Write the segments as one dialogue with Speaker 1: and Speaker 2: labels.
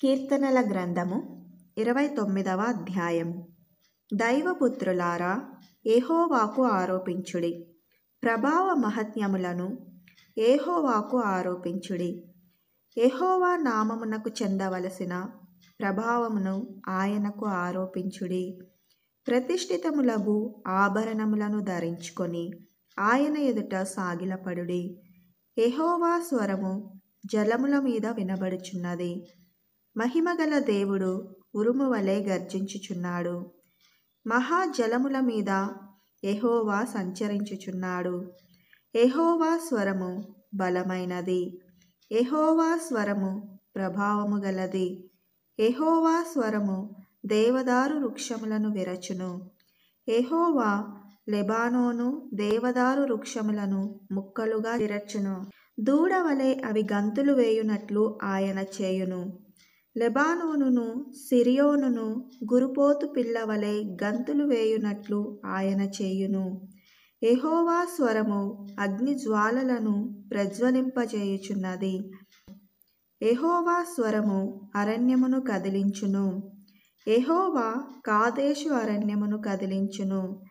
Speaker 1: కీర్తనల గ్రంథము 29వ అధ్యాయము. దైవపుత్రులారా, యెహోవాకు ఆరోపించుడి. ప్రభావ మహత్యములను యెహోవాకు ఆరోపించుడి. యెహోవా నామమునకు చెందవలసిన ప్రభావమును ఆయనకు ఆరోపించుడి. ప్రతిష్ఠితములగు ఆభరణములను ధరించుకొని ఆయన ఎదుట సాగిలపడుడి. యెహోవా స్వరము జలముల మీద వినబడుచున్నది. మహిమగల దేవుడు ఉరుము వలె గర్జించుచున్నాడు. మహాజలముల మీద యెహోవా సంచరించుచున్నాడు. యెహోవా స్వరము బలమైనది. యెహోవా స్వరము ప్రభావము గలది. యెహోవా స్వరము దేవదారు వృక్షములను విరచును. యెహోవా లెబానోను దేవదారు వృక్షములను ముక్కలుగా విరచును. దూడవలె అవి గంతులు వేయునట్లు ఆయన చేయును. లెబానోనును సిరియోనును గురుపోతు పిల్లవలె గంతులు వేయునట్లు ఆయన చేయును. యెహోవా స్వరము అగ్ని జ్వాలలను ప్రజ్వలింపజేయుచున్నది. యెహోవా స్వరము అరణ్యమును కదిలించును. యెహోవా కాదేషు అరణ్యమును కదిలించును.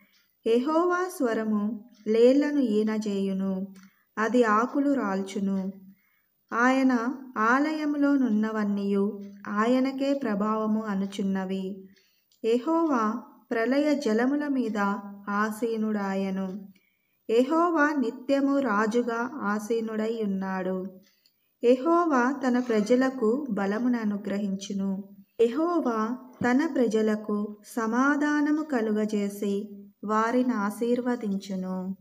Speaker 1: యెహోవా స్వరము లేళ్లను ఈనజేయును. అది ఆకులు రాల్చును. ఆయన ఆలయములో నున్నవన్నీయు ఆయనకే ప్రభావము అనుచున్నవి. యెహోవా ప్రళయ జలముల మీద ఆసీనుడాయను. యెహోవా నిత్యము రాజుగా ఆసీనుడై ఉన్నాడు. యెహోవా తన ప్రజలకు బలమును అనుగ్రహించును. యెహోవా తన ప్రజలకు సమాధానము కలుగజేసి వారిని ఆశీర్వదించును.